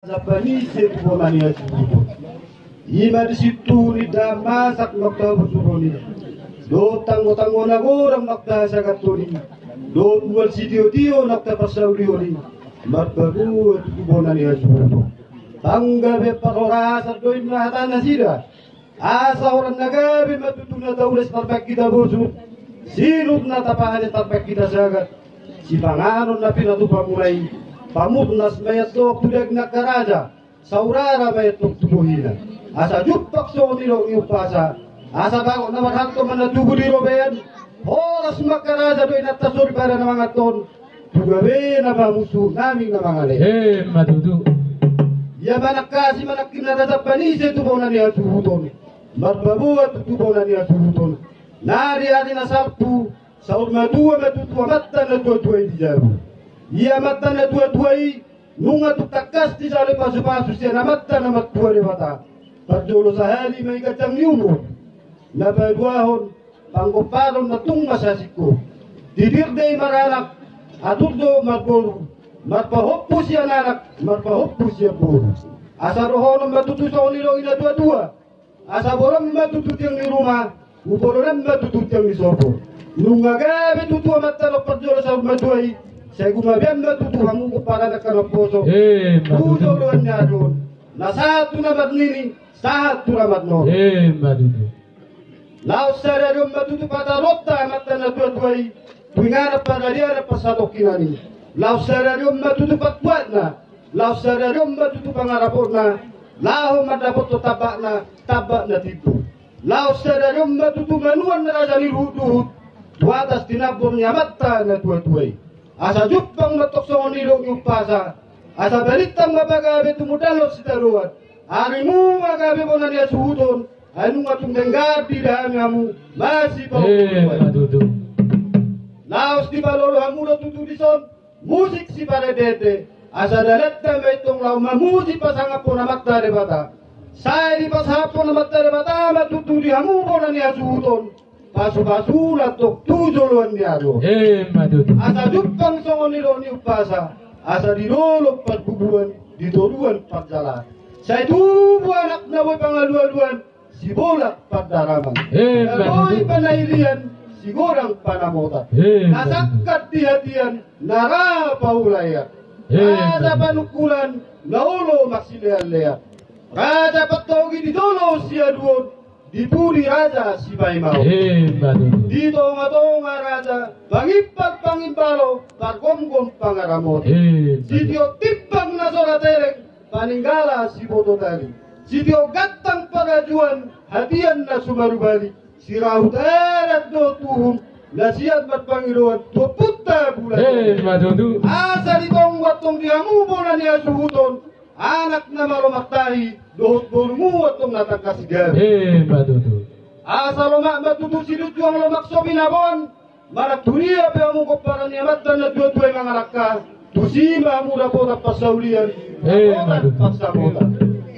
Japanese kumania subuh. Ima di situ ni dama sak makta bersuroni. Do tango na orang makta sakatoni. Do dual sidio nakta pasaulioni. Marbabu kumania subuh. Tangga be parora sa do imna hatana sida. Asa orang nagabi matutuna taules tarpak kita bosu. Sinut na tapahan tarpak kita sagat. Si panganon na pinatupa mulai. Pamudnas mayatok tudag na karaja, saurara mayatok tubuhina. Asa jupak so nilo iupasa, asa bago na maghanto man na tubo nilo bayan, oras makaraja doy natasur para na mga ton, tugabe na mamuso naming na mga lay. Madudu. Ya manakasi manakin na Japanese tubo na niya suhuton, marbabuat tubo na niya suhuton. Nari adi na sabtu, saur madua matutua mata na tuwa di jabu. Ia mata na tua-tuai nunga tu takas di sale pasu-pasu sia na mata na matua de mata. Pardolo sahali may kacang niumo. Na baduahon panggoparon na tung masasiko. Didirday maranak aturdo marboru. Marpahoppo siya nanak, marpahoppo siya boru. Asa rohono matutusaw nilo ina dua-dua. Asa boram matutut yang di rumah, ubororam matutut yang di sopo. Nunga gabi tutua mata no pardolo sa maduai. Saya gumabian na tutuhamu ko para nakaraposo. Tudo luan niya doon. Na satu na madnini, satu na madno. Madudu. Laos sa radyong matutu patarota mata na tuwa-tuway. Tuwinganap para riyan na pasatok kinani. Laos sa radyong matutu patbuat na. Laos sa radyong matutu pangarapon na. Laho madapot to tabak na tipo. Laos sa radyong matutu manuan na raja niluhut-luhut. Tuwatas tinabor niya mata na tuwa-tuway. Asa jupang matok sa nilong yung pasa. Asa balitang mapagabi tumudalot si taruan. Ari mo magabi mo na niya suhudon. Anong atong denggabi dahil nga mo. Masih pa Madudu. Laos di balolo hamulo tutudison. Musik si paredete. Asa dalat na may itong lau mamusi pasanga po na makta de bata. Saya di pasapo na makta de bata matutudi hamulo na niya suhudon. Pasu-pasu latok tujuluan niya do. Madudu. Asa jupang songon nilo ni upasa. Asa dinolok pagbubuan, ditoruan pagjalan. Sa tubo anak na way pangalualuan, sibolak pagdaraman. Adoy panailian, sigurang panamotan. Nasakat di hatian, narapaulayan. Raja panukulan, naulo maksilean-lean. Raja patogi didolo siya duon. Dipuri raja si Baimao. Dito nga raja, pangipag pangimbalo, pagomgom pangaramot. Sitio tipang na soratereng, paninggala si Botodali. Sitio gatang pagajuan, hatian na sumarubali. Si Rahutarat do tuhum, nasiat matpangiluan, tuputa bulan. Asa ditong watong dihamubo na niya suhuton, anak na malumaktahi, dohot burmu atong natagkasigan. Madudu. Asa lomak matutu silut yung lomak so binabon. Marak dunia pe amu ko para niamatan na dua-dua mga rakka. Tusima amu na po tapasaulian. Pasamutan.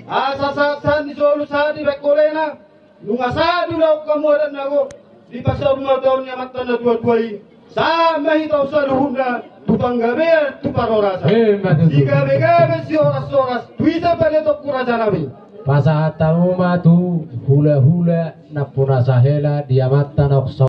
Asa sa ni solo sa di rekolena. Nung asado na kamu dan ako. Di pasaw mo daw niamatan na dua-dua. Sa mahitaw sa luhun na tupanggabe tuparorasa. Si gabe-gabe si oras-oras. Tuisa paletok kuraja namin. Pasahatamu matu hula-hula na punasahela diamatan okso.